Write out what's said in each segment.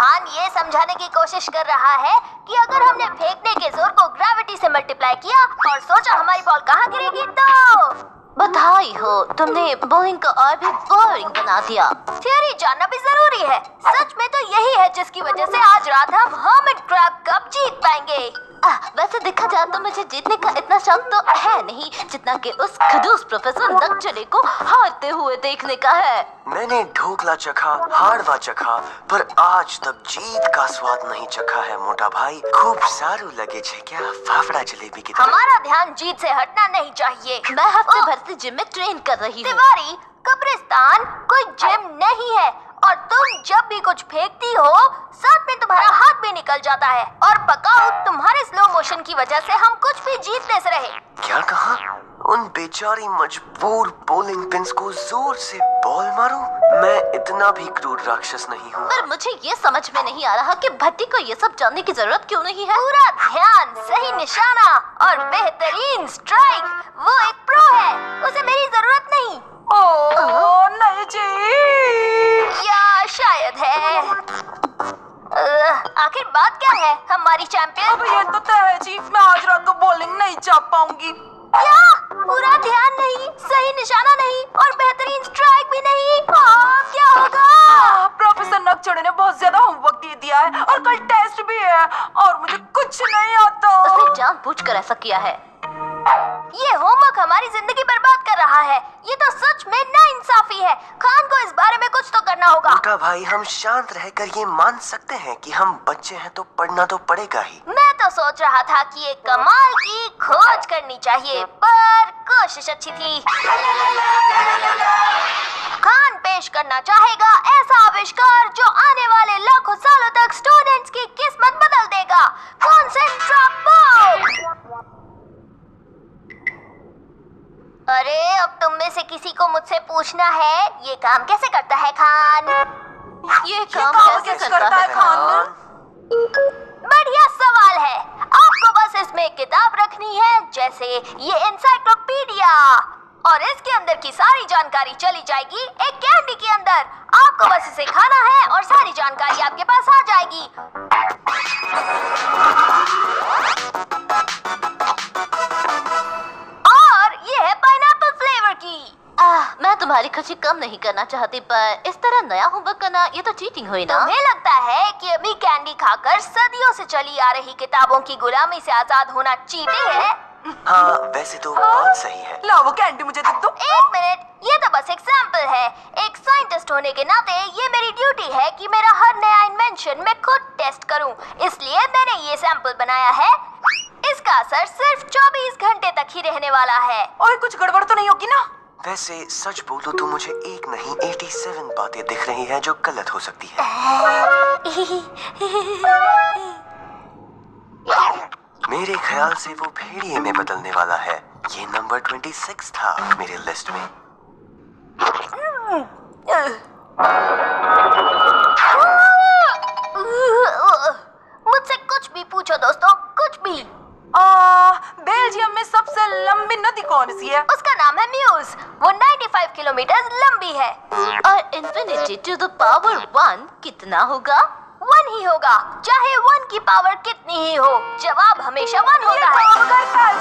खान ये समझाने की कोशिश कर रहा है कि अगर हमने फेंकने के जोर को ग्रेविटी से मल्टीप्लाई किया और सोचा हमारी बॉल कहाँ गिरेगी तो बधाई हो, तुमने बोलिंग को और भी बोरिंग बना दिया। थियरी जानना भी जरूरी है। सच में तो यही है जिसकी वजह से आज रात हम हर्मिट क्रैब कप जीत पाएंगे। वैसे देखा जाए तो मुझे जीतने का इतना शौक तो है नहीं जितना कि उस खडूस प्रोफेसर नकचले को हारते हुए देखने का है। मैंने ढोकला चखा, हाड़वा चखा, पर आज तक जीत का स्वाद नहीं चखा है मोटा भाई। खूब सारू लगे छे क्या फाफड़ा जलेबी की तरह। हमारा ध्यान जीत से हटना नहीं चाहिए। मैं हफ्ते भर से जिम में ट्रेन कर रही हूँ। तिवारी, कब्रिस्तान कोई जिम नहीं है और तुम जब भी कुछ फेंकती हो साथ में तुम्हारा हाथ भी निकल जाता है और पकाओ तुम्हारे स्लो मोशन की वजह से हम कुछ भी जीतने से रहे। क्या कहा? उन बेचारी मजबूर बॉलिंग पिन्स को जोर से बॉल मारूं? मैं इतना भी क्रूर राक्षस नहीं हूँ। पर मुझे ये समझ में नहीं आ रहा कि भट्टी को ये सब जानने की जरूरत क्यों नहीं है। पूरा ध्यान, सही निशाना और बेहतरीन स्ट्राइक। वो एक प्रो है, उसे मेरी जरूरत नहीं। ओह नहीं जी, या शायद है। आखिर बात क्या है हमारी चैंपियन? अब ये तो तय है जी, मैं आज रात को बॉलिंग नहीं चाप पाऊंगी। क्या? पूरा ध्यान नहीं, सही निशाना नहीं और बेहतरीन स्ट्राइक भी नहीं। क्या होगा? प्रोफेसर नकचड़े ने बहुत ज्यादा होमवर्क दे दिया है और कल टेस्ट भी है और मुझे कुछ नहीं आता। उसने जानबूझकर ऐसा किया है। ये होमवर्क हमारी जिंदगी बर्बाद कर रहा है। ये तो सच में नाइंसाफी है। खान को इस बारे में कुछ तो करना होगा। मोटा भाई, हम शांत रहकर ये मान सकते हैं कि हम बच्चे हैं तो पढ़ना तो पड़ेगा ही। मैं तो सोच रहा था कि एक कमाल की खोज करनी चाहिए, पर कोशिश अच्छी थी। खान पेश करना चाहेगा ऐसा आविष्कार जो आने वाले लाखों सालों तक स्टूडेंट्स की किस्मत बदल देगा। Concentrate ball. अरे अब तुम में से किसी को मुझसे पूछना है ये काम कैसे करता है खान? ये काम कैसे करता है खान? बढ़िया सवाल है। आपको बस इसमें एक किताब रखनी है, जैसे ये एनसाइक्लोपीडिया, और इसके अंदर की सारी जानकारी चली जाएगी एक कैंडी के अंदर। आपको बस इसे खाना है और सारी जानकारी आपके पास आ जाएगी। और ये है पाइनएप्पल फ्लेवर की। मैं तुम्हारी खुशी कम नहीं करना चाहती, पर इस तरह नया होमवर्क करना ये तो चीटिंग हुई ना। तुम्हें लगता है कि अभी कैंडी खाकर सदियों से चली आ रही किताबों की गुलामी से आजाद होना चीटिंग है? हाँ, वैसे तो बात सही है। लाओ वो कैंडी मुझे दे दो। एक मिनट, ये तो बस एग्जाम्पल है। एक साइंटिस्ट होने के नाते ये मेरी ड्यूटी है कि मेरा हर नया इन्वेंशन मैं खुद टेस्ट करूं। इसलिए मैंने ये सैंपल बनाया है। इसका असर सिर्फ 24 घंटे तक ही रहने वाला है। और कुछ गड़बड़ तो नहीं होगी ना? वैसे सच बोलो तो मुझे एक नहीं 87 बातें दिख रही हैं जो गलत हो सकती है। मेरे ख्याल से वो भेड़िए में बदलने वाला है। ये नंबर 26 था मेरे लिस्ट में। मुझसे कुछ भी पूछो दोस्तों, कुछ भी। बेल्जियम में सबसे लंबी नदी कौन सी है? उसका नाम है म्यूज। वो 95 किलोमीटर लंबी है। और इन्फिनिटी टू द पावर 1 कितना होगा? 1 ही होगा, चाहे 1 की पावर कितनी ही हो। जवाब हमेशा 1 होता है।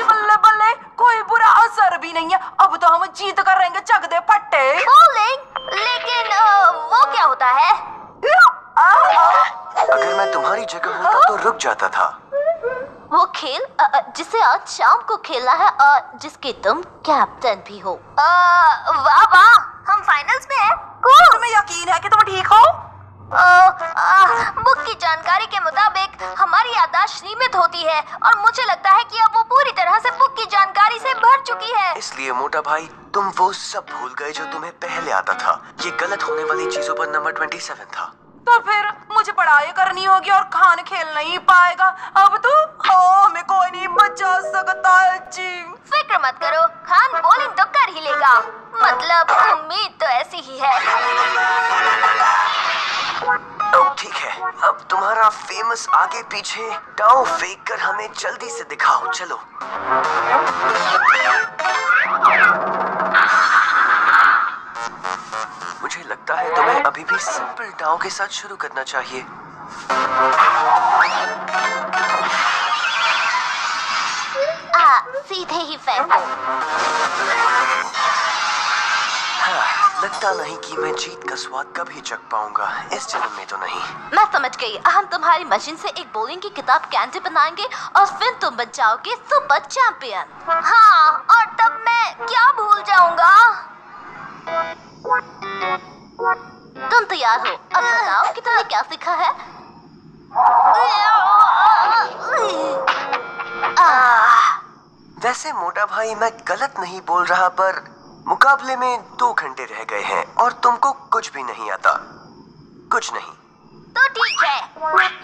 बल्ले बल्ले, कोई बुरा असर भी नहीं है। अब तो हम जीत कर रहेंगे चक दे फट्टे। बॉलिंग? लेकिन वो क्या होता है? अगर मैं तुम्हारी जगह होता तो रुक जाता था। वो खेल जिसे आज शाम को खेलना है और जिसके तुम कैप्टन भी हो। वाह वाह, हम फाइनल्स में हैं। तुम्हें यकीन है कि तुम ठीक हो? बुक की जानकारी के मुताबिक हमारी याददाश्त सीमित होती है और मुझे लगता है कि अब वो पूरी तरह से बुक की जानकारी से भर चुकी है। इसलिए मोटा भाई, तुम वो सब भूल गए जो तुम्हें पहले आता था। ये गलत होने वाली चीजों पर नंबर 27 था। तो फिर मुझे पढ़ाई करनी होगी और खान खेल नहीं पाएगा। अब तो हमें कोई नहीं बचा सकता है जी। फिक्र मत करो, खान बॉलिंग तो कर ही लेगा। मतलब उम्मीद तो ऐसी ही है। ठीक है, अब तुम्हारा फेमस आगे पीछे टाउ फेंक कर हमें जल्दी से दिखाओ। चलो। मुझे लगता है तुम्हें अभी भी सिंपल टाउ के साथ शुरू करना चाहिए। सीधे ही फेंको। लगता नहीं कि मैं जीत का स्वाद कभी चख पाऊंगा, इस जन्म में तो नहीं। मैं समझ गई, हम तुम्हारी मशीन से एक बोलिंग की किताब कैंडी बनाएंगे और फिर तुम बन जाओगे सुपर चैंपियन। हाँ, और तब मैं क्या भूल जाऊंगा? तुम तैयार हो? अब बताओ कि तुमने क्या सीखा है? वैसे मोटा भाई, मैं गलत नहीं बोल रहा, पर मुकाबले में 2 घंटे रह गए हैं और तुमको कुछ भी नहीं आता। कुछ नहीं। तो ठीक है,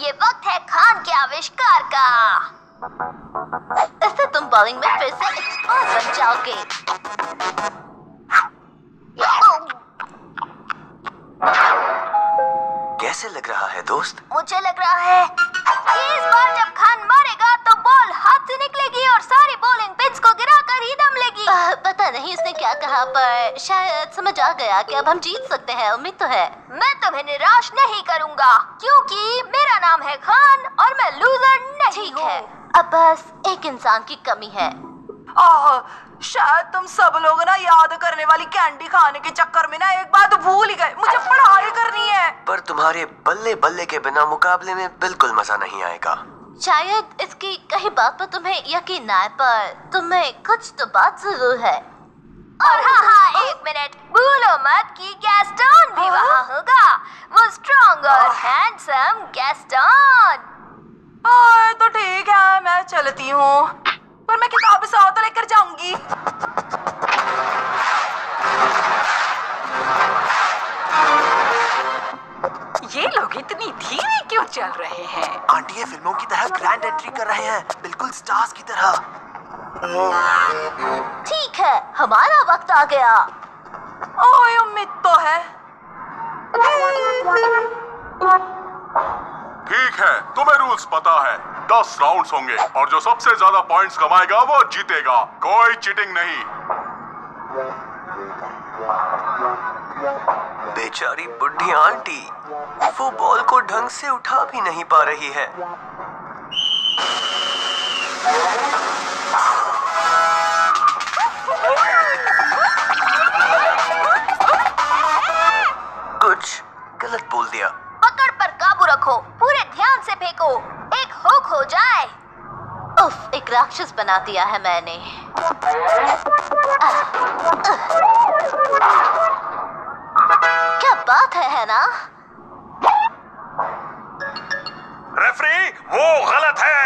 ये वक्त है खान के आविष्कार का। इससे तुम बॉलिंग में फिर से एक्सपर्ट बन जाओगे। कैसे लग रहा है दोस्त? मुझे लग रहा है कि इस बार जब खान मारेगा तो बॉल हाथ से निकलेगी और सारी बॉलिंग पिच को गिराकर ही दम लेगी। पता नहीं उसने क्या कहा, पर शायद समझ आ गया कि अब हम जीत सकते हैं। उम्मीद तो है। मैं तुम्हें निराश नहीं करूंगा, क्योंकि मेरा नाम है खान और मैं लूजर नहीं ठीक हूँ। है, अब बस एक इंसान की कमी है। शायद तुम सब लोग ना याद करने वाली कैंडी खाने के चक्कर में ना एक बात भूल ही गए। मुझे पढ़ाई करनी है। पर तुम्हारे बल्ले बल्ले के बिना मुकाबले में बिल्कुल मजा नहीं आएगा। शायद इसकी कहीं बात पर तुम्हें यकीन ना आए, पर तुम्हें कुछ तो बात जरूर है। और हाँ, 1 मिनट, भूलो मत कि गैस्टन भी वहाँ होगा। वो स्ट्रॉन्ग और हैंडसम गैस्टन। तो ठीक है, मैं चलती हूँ, पर मैं किताब साथ लेकर जाऊंगी। ये लोग इतनी धीरे क्यों चल रहे हैं? आंटी, ये फिल्मों की तरह ग्रैंड एंट्री कर रहे हैं, बिल्कुल स्टार्स की तरह। ठीक है, हमारा वक्त आ गया। ओए, उम्मीद तो है। ठीक है, तुम्हें रूल्स पता है। 10 राउंड्स होंगे और जो सबसे ज्यादा पॉइंट्स कमाएगा वो जीतेगा। कोई चीटिंग नहीं। बेचारी बुढ़ी आंटी, वो बॉल को ढंग से उठा भी नहीं पा रही है। कुछ गलत बोल दिया। पकड़ पर काबू रखो, पूरे ध्यान से फेंको, एक हुक हो जाए। उफ, एक राक्षस बना दिया है मैंने। क्या बात है ना? रेफरी, वो गलत है।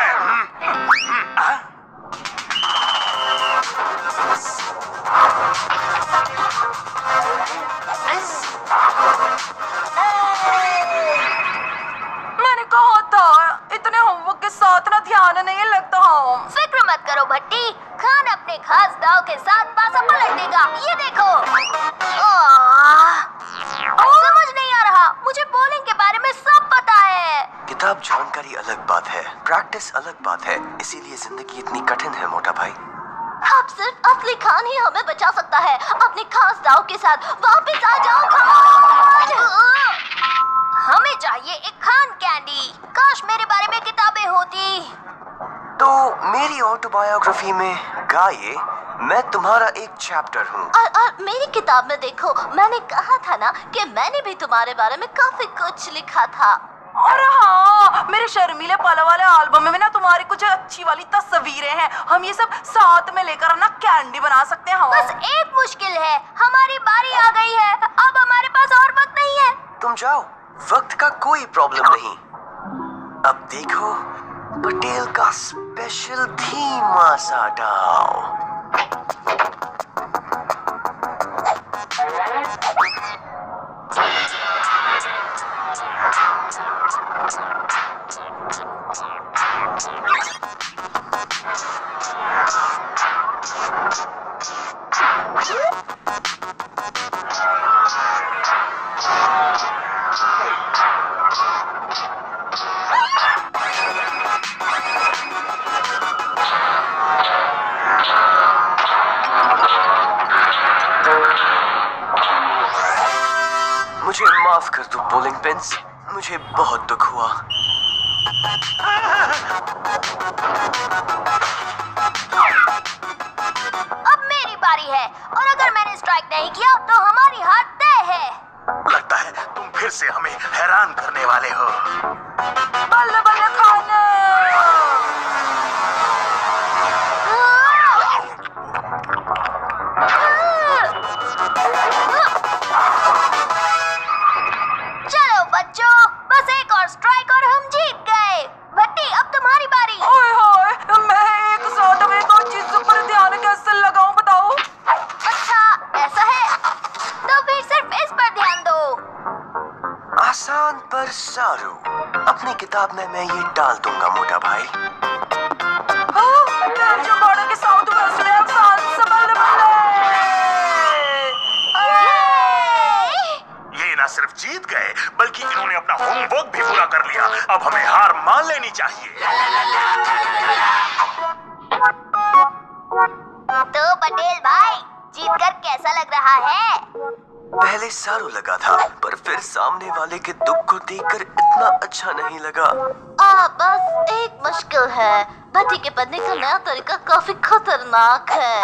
मैंने कहा था, इतने होमवर्क के साथ ना ध्यान नहीं लगता। फिक्र मत करो भट्टी, खान अपने खास दाव के साथ पासा पलट देगा। ये देखो। समझ नहीं आ रहा, मुझे बॉलिंग के बारे में सब पता है। किताब जानकारी अलग बात है, प्रैक्टिस अलग बात है, इसीलिए जिंदगी इतनी कठिन है मोटा भाई। अब सिर्फ असली खान ही हमें बचा सकता है। अपने खास दाव के साथ वापस आ जाओ खान। हमें चाहिए एक खान कैंडी। काश मेरे बारे में किताबें होती। तो मेरी ऑटोबायोग्राफी में गाइए, मैं तुम्हारा एक चैप्टर हूँ। और मेरी किताब में देखो, मैंने कहा था ना कि मैंने भी तुम्हारे बारे में काफी कुछ लिखा था। और हाँ, मेरे शर्मीले पल वाले एल्बम में ना तुम्हारी कुछ अच्छी वाली तस्वीरें हैं। हम ये सब साथ में लेकर ना कैंडी बना सकते हैं। बस एक मुश्किल है, हमारी बारी आ गई है। अब हमारे पास और वक्त नहीं है। तुम जाओ, वक्त का कोई प्रॉब्लम नहीं। अब देखो, पटेल का स्पेशल धीमा सा डाव। मुझे माफ कर दो बॉलिंग पिन्स, मुझे बहुत दुख हुआ। अब मेरी बारी है और अगर मैंने स्ट्राइक नहीं किया तो हमारी हार तय है। लगता है तुम फिर से हमें हैरान करने वाले हो। बल्ले बल्ले खाने। चलो बच्चों, बस एक और स्ट्राइक और हम जीत गए। भट्टी, अब तुम्हारी बारी। ओए होए, मैं एक साथ में दो चीजों पर ध्यान कैसे लगाऊं बताओ? अच्छा, ऐसा है तो फिर सिर्फ इस पर ध्यान दो। आसान पर सारू। अपनी किताब में मैं ये डाल दूंगा मोटा भाई। बेल्जियम बॉर्डर के साउथ वेस्ट में फ्रांस से बल्ले बल्ले। ये न सिर्फ जीत गए बल्कि इन्होंने अपना होमवर्क भी पूरा कर लिया। अब हमें हार मान लेनी चाहिए। तो पटेल भाई, जीतकर कैसा लग रहा है? पहले सारू लगा था, पर फिर सामने वाले के दुख को देखकर इतना अच्छा नहीं लगा। बस एक मुश्किल है, भट्टी के बनने का नया तरीका काफी खतरनाक है।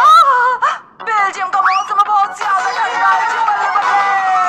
बेल्जियम का मौसम बहुत ज्यादा ठंडा है जी, बल्ले बल्ले।